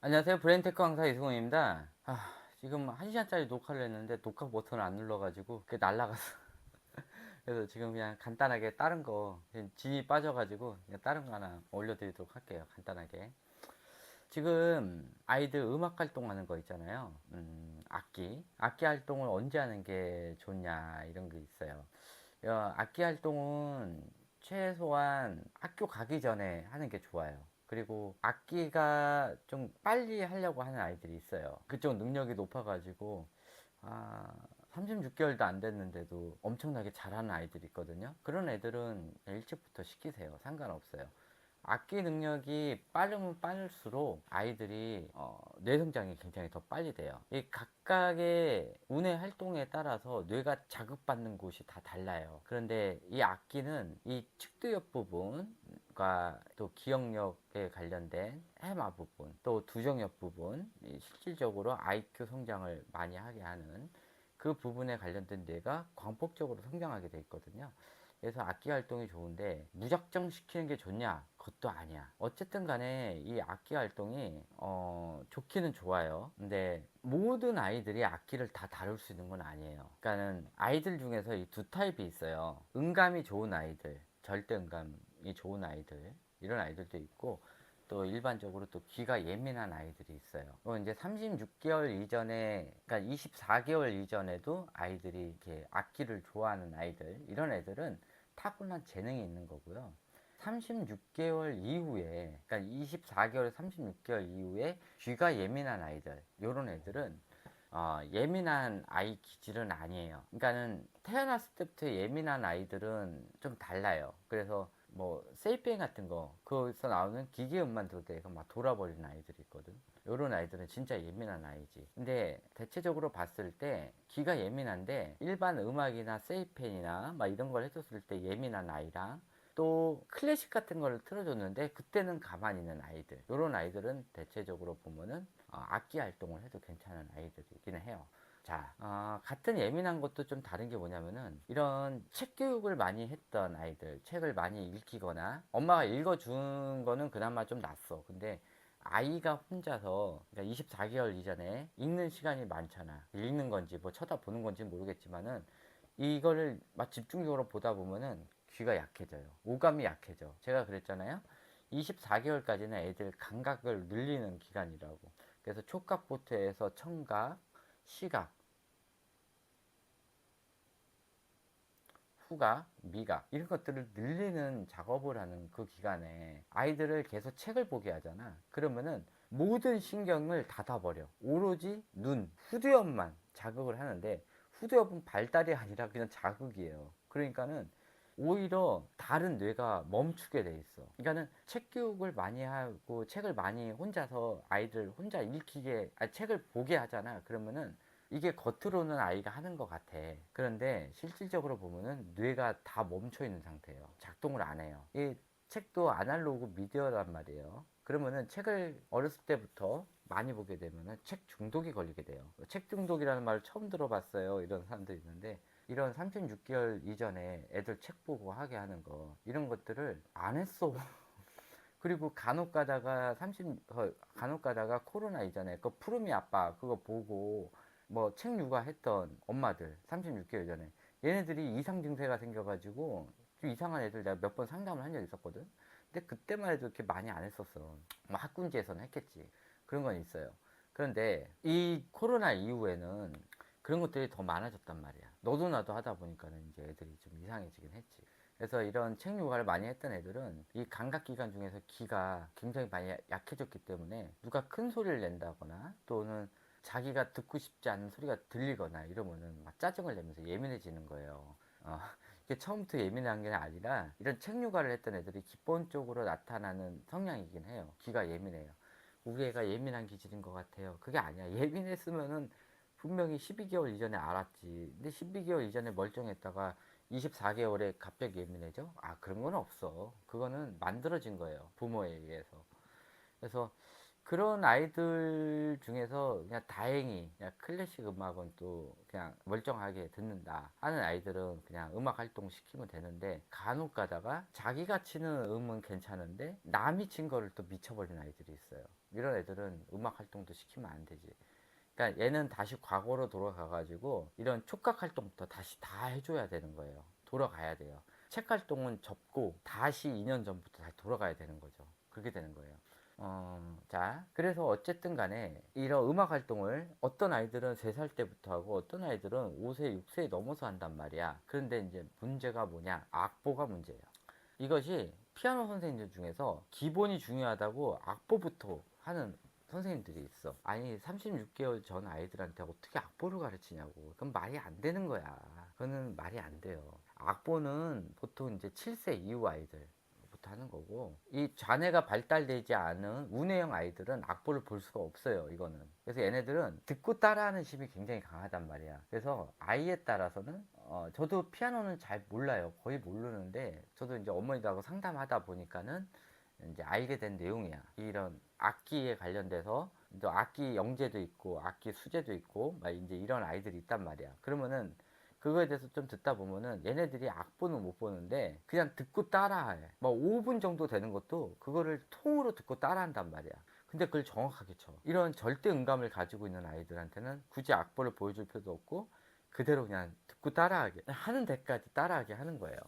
안녕하세요. 브레인테크 강사 이승훈입니다. 지금 1시간짜리 녹화를 했는데 녹화 버튼을 안 눌러가지고 그게 날라갔어. 그래서 지금 그냥 간단하게 다른 거 진이 빠져가지고 그냥 다른 거 하나 올려드리도록 할게요. 간단하게. 지금 아이들 음악 활동하는 거 있잖아요. 악기 활동을 언제 하는 게 좋냐 이런 게 있어요. 악기 활동은 최소한 학교 가기 전에 하는 게 좋아요. 그리고 악기가 좀 빨리 하려고 하는 아이들이 있어요. 그쪽 능력이 높아가지고, 아, 36개월도 안 됐는데도 엄청나게 잘하는 아이들이 있거든요. 그런 애들은 일찍부터 시키세요. 상관없어요. 악기 능력이 빠르면 빠를수록 아이들이 뇌 성장이 굉장히 더 빨리 돼요. 이 각각의 운의 활동에 따라서 뇌가 자극받는 곳이 다 달라요. 그런데 이 악기는 이 측두엽 부분과 또 기억력에 관련된 해마 부분, 또 두정엽 부분, 실질적으로 IQ 성장을 많이 하게 하는 그 부분에 관련된 뇌가 광폭적으로 성장하게 돼 있거든요. 그래서 악기 활동이 좋은데 무작정 시키는 게 좋냐? 그것도 아니야. 어쨌든 간에 이 악기 활동이 좋기는 좋아요. 근데 모든 아이들이 악기를 다 다룰 수 있는 건 아니에요. 그러니까는 아이들 중에서 이 두 타입이 있어요. 음감이 좋은 아이들, 절대 음감이 좋은 아이들, 이런 아이들도 있고, 또 일반적으로 또 귀가 예민한 아이들이 있어요. 이제 36개월 이전에, 그러니까 24개월 이전에도 아이들이 이렇게 악기를 좋아하는 아이들, 이런 애들은 타고난 재능이 있는 거고요. 36개월 이후에, 그러니까 24개월, 36개월 이후에 귀가 예민한 아이들, 이런 애들은 예민한 아이 기질은 아니에요. 그러니까는 태어났을 때부터 예민한 아이들은 좀 달라요. 그래서 뭐 세이펜 같은 거 거기서 나오는 기계 음만 들어도 얘가 막 돌아버리는 아이들이 있거든. 요런 아이들은 진짜 예민한 아이지. 근데 대체적으로 봤을 때 귀가 예민한데 일반 음악이나 세이펜이나 막 이런 걸 해줬을 때 예민한 아이랑 또 클래식 같은 거를 틀어줬는데 그때는 가만히 있는 아이들, 요런 아이들은 대체적으로 보면은 악기 활동을 해도 괜찮은 아이들이기는 해요. 자, 같은 예민한 것도 좀 다른 게 뭐냐면은 이런 책 교육을 많이 했던 아이들, 책을 많이 읽히거나 엄마가 읽어준 거는 그나마 좀 낫어. 근데 아이가 혼자서, 그러니까 24개월 이전에 읽는 시간이 많잖아. 읽는 건지 뭐 쳐다보는 건지 모르겠지만은 이거를 막 집중적으로 보다 보면은 귀가 약해져요. 오감이 약해져. 제가 그랬잖아요. 24개월까지는 애들 감각을 늘리는 기간이라고. 그래서 촉각부터해서 청각, 시각, 후각, 미각 이런 것들을 늘리는 작업을 하는 그 기간에 아이들을 계속 책을 보게 하잖아. 그러면은 모든 신경을 닫아버려. 오로지 눈, 후두엽만 자극을 하는데 후두엽은 발달이 아니라 그냥 자극이에요. 그러니까는 오히려 다른 뇌가 멈추게 돼 있어. 그러니까는 책 교육을 많이 하고 책을 많이 혼자서 아이들 혼자 읽히게, 책을 보게 하잖아. 그러면은 이게 겉으로는 아이가 하는 것 같아. 그런데 실질적으로 보면은 뇌가 다 멈춰 있는 상태예요. 작동을 안 해요. 이 책도 아날로그 미디어란 말이에요. 그러면은 책을 어렸을 때부터 많이 보게 되면은 책 중독이 걸리게 돼요. 책 중독이라는 말을 처음 들어봤어요. 이런 사람들이 있는데 이런 36개월 이전에 애들 책 보고 하게 하는 거 이런 것들을 안 했어. 그리고 간혹 가다가 코로나 이전에 그 푸르미 아빠 그거 보고 뭐 책 육아했던 엄마들 36개월 전에 얘네들이 이상 증세가 생겨가지고 좀 이상한 애들 내가 몇 번 상담을 한 적 있었거든. 근데 그때만 해도 이렇게 많이 안 했었어. 뭐 학군지에서는 했겠지. 그런 건 있어요. 그런데 이 코로나 이후에는 그런 것들이 더 많아졌단 말이야. 너도 나도 하다 보니까는 이제 애들이 좀 이상해지긴 했지. 그래서 이런 책 육아를 많이 했던 애들은 이 감각기관 중에서 귀가 굉장히 많이 약해졌기 때문에 누가 큰 소리를 낸다거나 또는 자기가 듣고 싶지 않은 소리가 들리거나 이러면은 막 짜증을 내면서 예민해지는 거예요. 이게 처음부터 예민한 게 아니라 이런 책 육아를 했던 애들이 기본적으로 나타나는 성향이긴 해요. 귀가 예민해요. 우리 애가 예민한 기질인 것 같아요. 그게 아니야. 예민했으면은 분명히 12개월 이전에 알았지. 근데 12개월 이전에 멀쩡했다가 24개월에 갑자기 예민해져? 그런 건 없어. 그거는 만들어진 거예요. 부모에 의해서. 그래서 그런 아이들 중에서 그냥 다행히 그냥 클래식 음악은 또 그냥 멀쩡하게 듣는다 하는 아이들은 그냥 음악 활동 시키면 되는데, 간혹 가다가 자기가 치는 음은 괜찮은데 남이 친 거를 또 미쳐버리는 아이들이 있어요. 이런 애들은 음악 활동도 시키면 안 되지. 그러니까 얘는 다시 과거로 돌아가 가지고 이런 촉각 활동부터 다시 다 해줘야 되는 거예요. 돌아가야 돼요. 책 활동은 접고 다시 2년 전부터 다시 돌아가야 되는 거죠. 그렇게 되는 거예요. 자, 그래서 어쨌든 간에 이런 음악 활동을 어떤 아이들은 3살 때부터 하고 어떤 아이들은 5세, 6세 넘어서 한단 말이야. 그런데 이제 문제가 뭐냐? 악보가 문제예요. 이것이 피아노 선생님들 중에서 기본이 중요하다고 악보부터 하는 선생님들이 있어. 아니, 36개월 전 아이들한테 어떻게 악보를 가르치냐고. 그건 말이 안 되는 거야. 그거는 말이 안 돼요. 악보는 보통 이제 7세 이후 아이들 하는 거고, 이 좌뇌가 발달되지 않은 우뇌형 아이들은 악보를 볼 수가 없어요. 이거는. 그래서 얘네들은 듣고 따라하는 힘이 굉장히 강하단 말이야. 그래서 아이에 따라서는 저도 피아노는 잘 몰라요. 거의 모르는데 저도 이제 어머니들하고 상담하다 보니까는 이제 알게 된 내용이야. 이런 악기에 관련돼서 또 악기 영재도 있고 악기 수재도 있고 막 이제 이런 아이들이 있단 말이야. 그러면은 그거에 대해서 좀 듣다 보면은 얘네들이 악보는 못 보는데 그냥 듣고 따라해. 막 5분 정도 되는 것도 그거를 통으로 듣고 따라한단 말이야. 근데 그걸 정확하게 쳐. 이런 절대 음감을 가지고 있는 아이들한테는 굳이 악보를 보여줄 필요도 없고 그대로 그냥 듣고 따라하게 하는 데까지 따라하게 하는 거예요.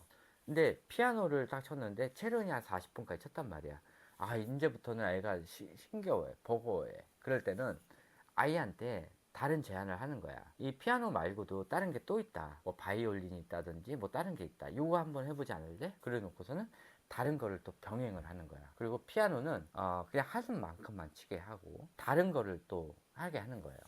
근데 피아노를 딱 쳤는데 체르니 한 40분까지 쳤단 말이야. 아, 이제부터는 애가 신겨워해, 버거워해. 그럴 때는 아이한테 다른 제안을 하는 거야. 이 피아노 말고도 다른 게 또 있다. 뭐 바이올린이 있다든지 뭐 다른 게 있다. 요거 한번 해보지 않을래? 그래 놓고서는 다른 거를 또 병행을 하는 거야. 그리고 피아노는 그냥 하는 만큼만 치게 하고 다른 거를 또 하게 하는 거예요.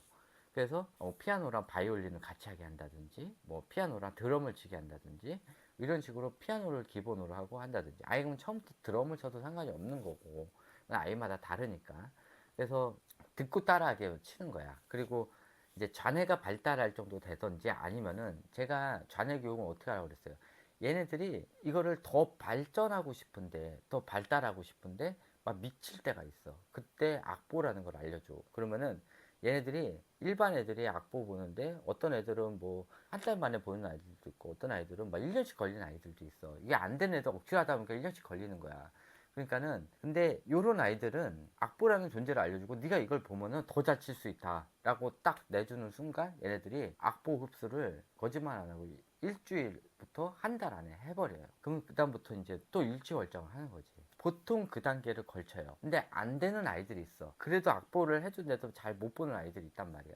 그래서 피아노랑 바이올린을 같이 하게 한다든지 뭐 피아노랑 드럼을 치게 한다든지 이런 식으로 피아노를 기본으로 하고 한다든지, 아이는 처음부터 드럼을 쳐도 상관이 없는 거고 아이마다 다르니까. 그래서 듣고 따라하게 치는 거야. 그리고 이제 좌뇌가 발달할 정도 되던지 아니면은, 제가 좌뇌 교육을 어떻게 하라고 그랬어요. 얘네들이 이거를 더 발전하고 싶은데 더 발달하고 싶은데 막 미칠 때가 있어. 그때 악보라는 걸 알려줘. 그러면은 얘네들이 일반 애들이 악보 보는데 어떤 애들은 뭐 한 달 만에 보는 아이들도 있고 어떤 아이들은 막 1년씩 걸리는 아이들도 있어. 이게 안 되는 애들 억지로 하다 보니까 1년씩 걸리는 거야. 그러니까는 근데 요런 아이들은 악보라는 존재를 알려주고 네가 이걸 보면은 더 잘 칠 수 있다 라고 딱 내주는 순간 얘네들이 악보 흡수를 거짓말 안 하고 일주일부터 한 달 안에 해버려요. 그럼 그 다음부터 이제 또 일취월장을 하는 거지. 보통 그 단계를 걸쳐요. 근데 안 되는 아이들이 있어. 그래도 악보를 해준데도 잘 못 보는 아이들이 있단 말이야.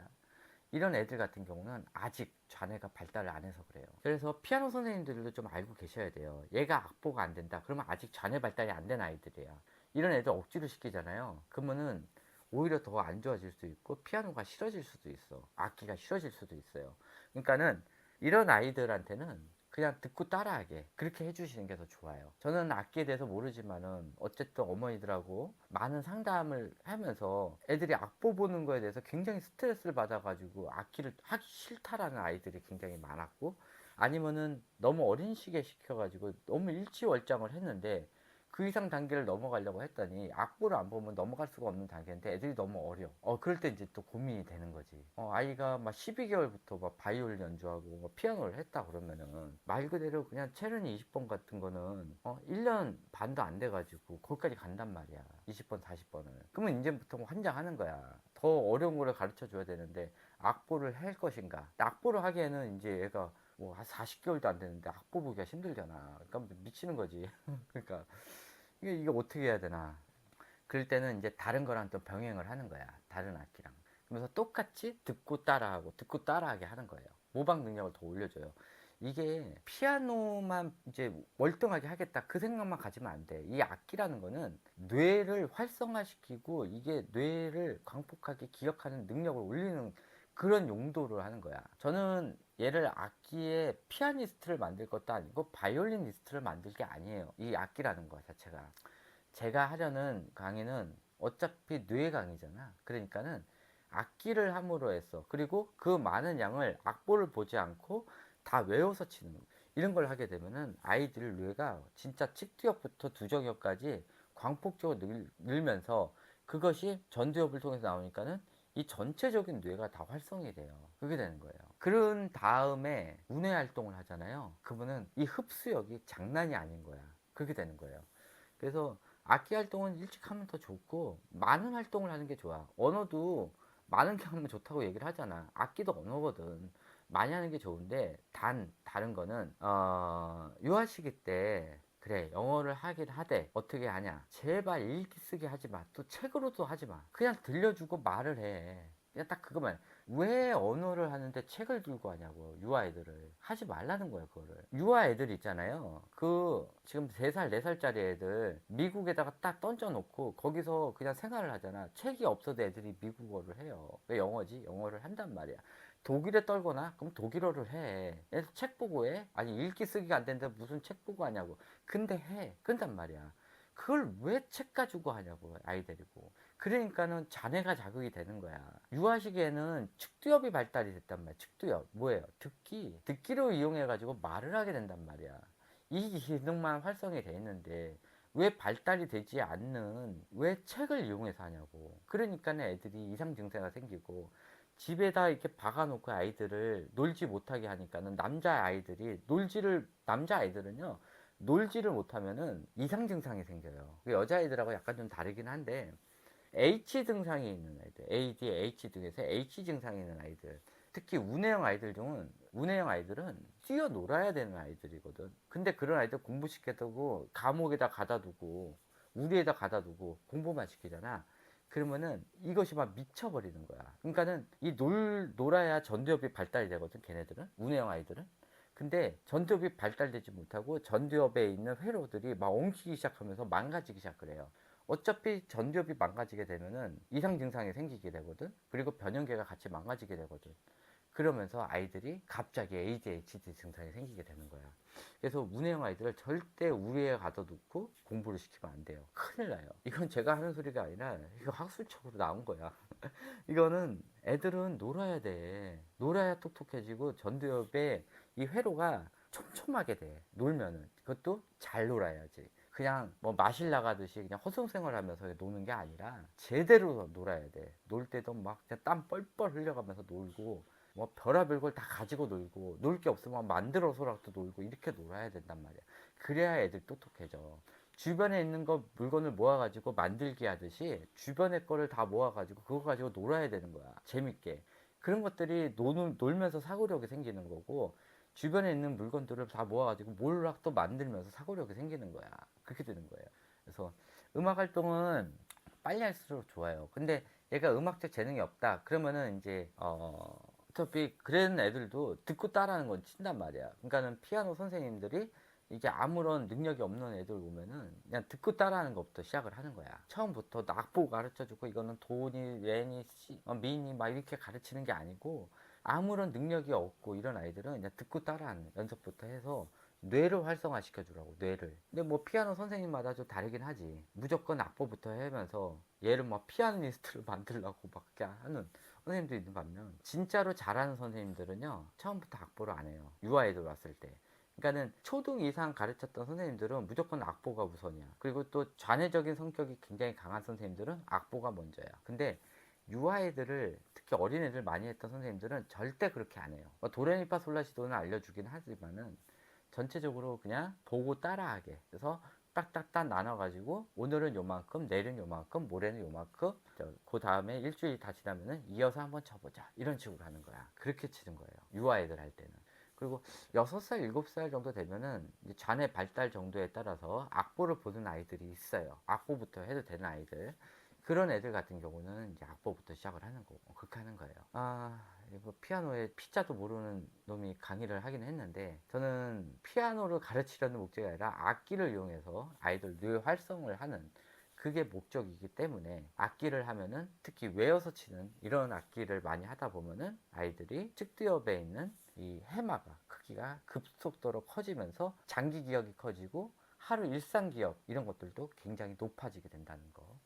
이런 애들 같은 경우는 아직 좌뇌가 발달을 안 해서 그래요. 그래서 피아노 선생님들도 좀 알고 계셔야 돼요. 얘가 악보가 안 된다. 그러면 아직 좌뇌 발달이 안 된 아이들이야. 이런 애들 억지로 시키잖아요. 그러면은 오히려 더 안 좋아질 수 있고 피아노가 싫어질 수도 있어. 악기가 싫어질 수도 있어요. 그러니까는 이런 아이들한테는 그냥 듣고 따라하게 그렇게 해주시는 게 더 좋아요. 저는 악기에 대해서 모르지만은 어쨌든 어머니들하고 많은 상담을 하면서 애들이 악보 보는 거에 대해서 굉장히 스트레스를 받아가지고 악기를 하기 싫다라는 아이들이 굉장히 많았고, 아니면은 너무 어린 시기에 시켜가지고 너무 일취월장을 했는데 그 이상 단계를 넘어가려고 했더니 악보를 안 보면 넘어갈 수가 없는 단계인데 애들이 너무 어려. 그럴 때 이제 또 고민이 되는 거지. 아이가 막 12개월부터 막 바이올린 연주하고 막 피아노를 했다 그러면은 말 그대로 그냥 체르니 20번 같은 거는 1년 반도 안 돼가지고 거기까지 간단 말이야. 20번, 40번을. 그러면 이제부터 뭐 환장하는 거야. 더 어려운 거를 가르쳐 줘야 되는데 악보를 할 것인가? 악보를 하기에는 이제 얘가 뭐 한 40개월도 안 됐는데 악보 보기가 힘들잖아. 그러니까 미치는 거지. 그러니까 이게 어떻게 해야 되나. 그럴 때는 이제 다른 거랑 또 병행을 하는 거야. 다른 악기랑. 그러면서 똑같이 듣고 따라하고 듣고 따라하게 하는 거예요. 모방 능력을 더 올려줘요. 이게 피아노만 이제 월등하게 하겠다 그 생각만 가지면 안 돼. 이 악기라는 거는 뇌를 활성화시키고 이게 뇌를 광폭하게 기억하는 능력을 올리는 그런 용도로 하는 거야. 저는 얘를 악기의 피아니스트를 만들 것도 아니고 바이올리니스트를 만들 게 아니에요. 이 악기라는 거 자체가. 제가 하려는 강의는 어차피 뇌 강의잖아. 그러니까는 악기를 함으로 해서, 그리고 그 많은 양을 악보를 보지 않고 다 외워서 치는 이런 걸 하게 되면은 아이들 뇌가 진짜 측두엽부터 두정엽까지 광폭적으로 늘면서 그것이 전두엽을 통해서 나오니까는 이 전체적인 뇌가 다 활성이 돼요. 그게 되는 거예요. 그런 다음에 운해 활동을 하잖아요. 그분은 이 흡수력이 장난이 아닌 거야. 그게 되는 거예요. 그래서 악기 활동은 일찍 하면 더 좋고 많은 활동을 하는 게 좋아. 언어도 많은 게 하면 좋다고 얘기를 하잖아. 악기도 언어거든. 많이 하는 게 좋은데 다른 거는 유아 시기 때 그래 영어를 하긴 하되 어떻게 하냐 제발 읽기 쓰기 하지 마. 또 책으로도 하지 마. 그냥 들려주고 말을 해. 그냥 딱 그거만. 왜 언어를 하는데 책을 들고 하냐고. 유아 애들을 하지 말라는 거예요. 그거를 유아 애들 있잖아요. 그 지금 3살 4살짜리 애들 미국에다가 딱 던져 놓고 거기서 그냥 생활을 하잖아. 책이 없어도 애들이 미국어를 해요. 왜 영어지? 영어를 한단 말이야. 독일에 떨거나 그럼 독일어를 해. 애들 책 보고 해? 아니 읽기 쓰기가 안 되는데 무슨 책 보고 하냐고. 근데 해. 그런단 말이야. 그걸 왜 책 가지고 하냐고 아이 데리고. 그러니까는 자네가 자극이 되는 거야. 유아 시기에는 측두엽이 발달이 됐단 말이야. 측두엽 뭐예요? 듣기로 이용해 가지고 말을 하게 된단 말이야. 이 기능만 활성이 돼 있는데 왜 발달이 되지 않는 왜 책을 이용해서 하냐고. 그러니까는 애들이 이상 증세가 생기고 집에다 이렇게 박아놓고 아이들을 놀지 못하게 하니까는 남자 아이들은요 놀지를 못하면은 이상 증상이 생겨요. 여자 아이들하고 약간 좀 다르긴 한데 H 증상이 있는 아이들, ADHD 등에서 H 증상이 있는 아이들, 특히 운해형 아이들은 뛰어놀아야 되는 아이들이거든. 근데 그런 아이들 공부시켜두고 감옥에다 가다 두고 우리에다 가다 두고 공부만 시키잖아. 그러면은 이것이 막 미쳐버리는 거야. 그러니까는 이 놀아야 전두엽이 발달이 되거든. 걔네들은 운해형 아이들은. 근데 전두엽이 발달되지 못하고 전두엽에 있는 회로들이 막 엉키기 시작하면서 망가지기 시작을 해요. 어차피 전두엽이 망가지게 되면은 이상 증상이 생기게 되거든. 그리고 변형계가 같이 망가지게 되거든. 그러면서 아이들이 갑자기 ADHD 증상이 생기게 되는 거야. 그래서 운해형 아이들을 절대 우리에 가둬놓고 공부를 시키면 안 돼요. 큰일 나요. 이건 제가 하는 소리가 아니라 이거 학술적으로 나온 거야. 이거는 애들은 놀아야 돼. 놀아야 똑똑해지고 전두엽에 이 회로가 촘촘하게 돼. 놀면은. 그것도 잘 놀아야지. 그냥 뭐 마실 나가듯이 그냥 허송생활 하면서 노는 게 아니라 제대로 놀아야 돼. 놀 때도 막 그냥 땀 뻘뻘 흘려가면서 놀고 뭐 별의별 걸 다 가지고 놀고 놀 게 없으면 만들어서라도 놀고 이렇게 놀아야 된단 말이야. 그래야 애들 똑똑해져. 주변에 있는 거 물건을 모아가지고 만들기 하듯이 주변의 거를 다 모아가지고 그거 가지고 놀아야 되는 거야. 재밌게. 그런 것들이 놀면서 사고력이 생기는 거고 주변에 있는 물건들을 다 모아가지고 뭘 또 만들면서 사고력이 생기는 거야. 그렇게 되는 거예요. 그래서 음악 활동은 빨리 할수록 좋아요. 근데 얘가 음악적 재능이 없다. 그러면은 이제 어차피 그런 애들도 듣고 따라하는 건 친단 말이야. 그러니까는 피아노 선생님들이 이게 아무런 능력이 없는 애들 오면은 그냥 듣고 따라하는 것부터 시작을 하는 거야. 처음부터 악보 가르쳐주고 이거는 도니, 레니, 시, 미니 막 이렇게 가르치는 게 아니고 아무런 능력이 없고 이런 아이들은 그냥 듣고 따라하는 연습부터 해서 뇌를 활성화시켜 주라고 뇌를. 근데 뭐 피아노 선생님마다 좀 다르긴 하지. 무조건 악보부터 하면서 얘를 뭐 피아니스트를 만들려고 막 이렇게 하는 선생님도 있는 반면 진짜로 잘하는 선생님들은요 처음부터 악보를 안 해요. 유아애들 왔을 때. 그러니까는 초등 이상 가르쳤던 선생님들은 무조건 악보가 우선이야. 그리고 또 좌뇌적인 성격이 굉장히 강한 선생님들은 악보가 먼저야. 근데 유아애들을 특히 어린애들 많이 했던 선생님들은 절대 그렇게 안 해요. 도레미파솔라시도는 알려주긴 하지만은 전체적으로 그냥 보고 따라하게. 그래서 딱딱딱 나눠가지고 오늘은 요만큼, 내일은 요만큼, 모레는 요만큼. 그 다음에 일주일 다 지나면은 이어서 한번 쳐보자. 이런 식으로 하는 거야. 그렇게 치는 거예요. 유아애들 할 때는. 그리고 6살, 7살 정도 되면은 이제 좌뇌 발달 정도에 따라서 악보를 보는 아이들이 있어요. 악보부터 해도 되는 아이들. 그런 애들 같은 경우는 이제 악보부터 시작을 하는 거고 그렇게 하는 거예요. 이거 피아노에 피자도 모르는 놈이 강의를 하긴 했는데 저는 피아노를 가르치려는 목적이 아니라 악기를 이용해서 아이들 뇌 활성을 하는 그게 목적이기 때문에 악기를 하면은 특히 외워서 치는 이런 악기를 많이 하다 보면은 아이들이 측두엽에 있는 이 해마가 크기가 급속도로 커지면서 장기 기억이 커지고 하루 일상 기억 이런 것들도 굉장히 높아지게 된다는 거.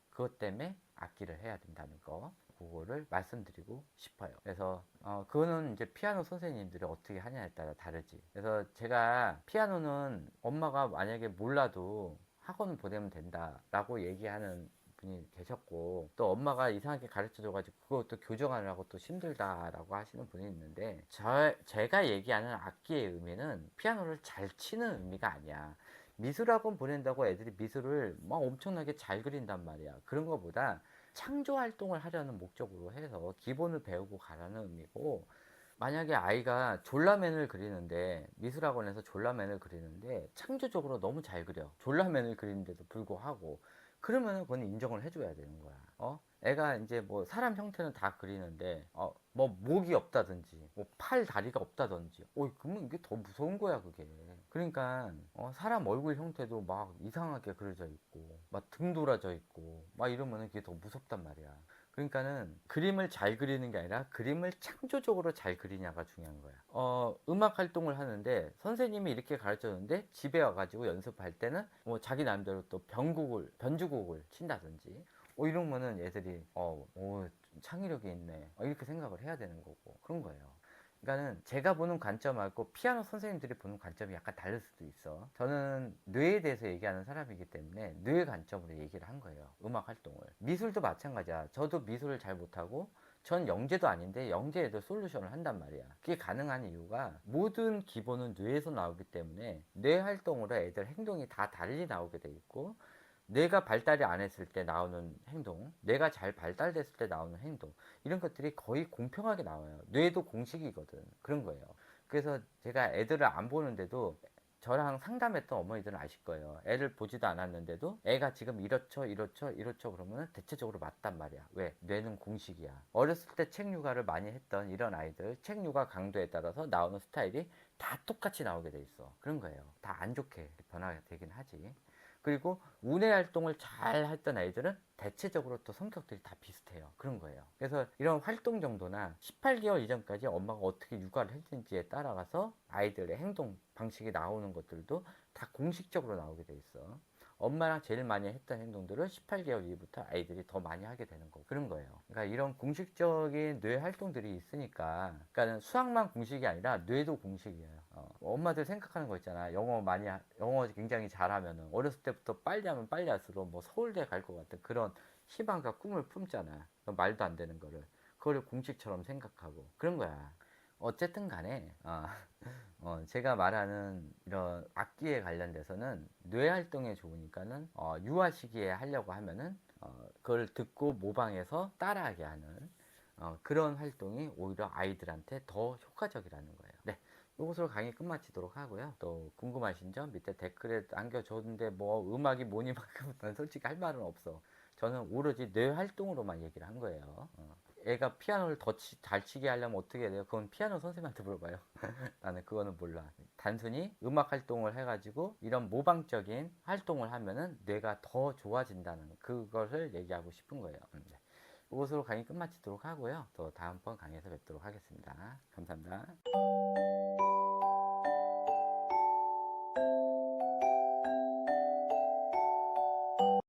그것 때문에 악기를 해야 된다는 거 그거를 말씀드리고 싶어요. 그래서 그거는 이제 피아노 선생님들이 어떻게 하냐에 따라 다르지. 그래서 제가 피아노는 엄마가 만약에 몰라도 학원 보내면 된다라고 얘기하는 분이 계셨고, 또 엄마가 이상하게 가르쳐줘가지고 그것도 교정하느라고 또 힘들다라고 하시는 분이 있는데, 제가 얘기하는 악기의 의미는 피아노를 잘 치는 의미가 아니야. 미술학원 보낸다고 애들이 미술을 막 엄청나게 잘 그린단 말이야. 그런 거보다 창조 활동을 하려는 목적으로 해서 기본을 배우고 가라는 의미고, 만약에 아이가 졸라맨을 그리는데, 미술학원에서 졸라맨을 그리는데 창조적으로 너무 잘 그려, 졸라맨을 그리는데도 불구하고, 그러면은 그건 인정을 해줘야 되는 거야. 애가 이제 뭐 사람 형태는 다 그리는데 뭐 목이 없다든지 뭐 팔 다리가 없다든지, 그러면 이게 더 무서운 거야 그게. 그러니까 사람 얼굴 형태도 막 이상하게 그려져 있고 막 등 돌아져 있고 막 이러면은 그게 더 무섭단 말이야. 그러니까는 그림을 잘 그리는 게 아니라 그림을 창조적으로 잘 그리냐가 중요한 거야. 음악 활동을 하는데 선생님이 이렇게 가르쳐줬는데 집에 와가지고 연습할 때는 뭐 자기 나름대로 또 변주곡을 친다든지, 이러면은 애들이 창의력이 있네, 이렇게 생각을 해야 되는 거고, 그런 거예요. 그러니까는 제가 보는 관점하고 피아노 선생님들이 보는 관점이 약간 다를 수도 있어. 저는 뇌에 대해서 얘기하는 사람이기 때문에 뇌의 관점으로 얘기를 한 거예요, 음악 활동을. 미술도 마찬가지야. 저도 미술을 잘 못하고 전 영재도 아닌데 영재에도 솔루션을 한단 말이야. 그게 가능한 이유가 모든 기본은 뇌에서 나오기 때문에 뇌 활동으로 애들 행동이 다 달리 나오게 돼 있고, 뇌가 발달이 안 했을 때 나오는 행동, 뇌가 잘 발달됐을 때 나오는 행동, 이런 것들이 거의 공평하게 나와요. 뇌도 공식이거든. 그런 거예요. 그래서 제가 애들을 안 보는데도 저랑 상담했던 어머니들은 아실 거예요. 애를 보지도 않았는데도 애가 지금 이렇죠, 이렇죠, 이렇죠 그러면 대체적으로 맞단 말이야. 왜? 뇌는 공식이야. 어렸을 때 책 육아를 많이 했던 이런 아이들, 책 육아 강도에 따라서 나오는 스타일이 다 똑같이 나오게 돼 있어. 그런 거예요. 다 안 좋게 변화가 되긴 하지. 그리고 운해 활동을 잘 했던 아이들은 대체적으로 또 성격들이 다 비슷해요. 그런 거예요. 그래서 이런 활동 정도나 18개월 이전까지 엄마가 어떻게 육아를 했는지에 따라가서 아이들의 행동 방식이 나오는 것들도 다 공식적으로 나오게 돼 있어. 엄마랑 제일 많이 했던 행동들을 18개월 이후부터 아이들이 더 많이 하게 되는 거고, 그런 거예요. 그러니까 이런 공식적인 뇌 활동들이 있으니까, 그러니까 수학만 공식이 아니라 뇌도 공식이에요. 엄마들 생각하는 거 있잖아. 영어 굉장히 잘하면은 어렸을 때부터 빨리 하면 빨리 할수록 뭐 서울대 갈 것 같은 그런 희망과 꿈을 품잖아. 말도 안 되는 거를. 그거를 공식처럼 생각하고 그런 거야. 어쨌든 간에 제가 말하는 이런 악기에 관련돼서는 뇌 활동에 좋으니까는 유아 시기에 하려고 하면은 그걸 듣고 모방해서 따라하게 하는 그런 활동이 오히려 아이들한테 더 효과적이라는 거예요. 네. 이것으로 강의 끝마치도록 하고요. 또 궁금하신 점 밑에 댓글에 남겨줬는데 뭐 음악이 뭐니만큼은 솔직히 할 말은 없어. 저는 오로지 뇌 활동으로만 얘기를 한 거예요. 애가 피아노를 더 잘 치게 하려면 어떻게 해야 돼요? 그건 피아노 선생님한테 물어봐요. 나는 그거는 몰라. 단순히 음악 활동을 해가지고 이런 모방적인 활동을 하면은 뇌가 더 좋아진다는 그것을 얘기하고 싶은 거예요. 네. 이것으로 강의 끝마치도록 하고요. 또 다음번 강의에서 뵙도록 하겠습니다. 감사합니다.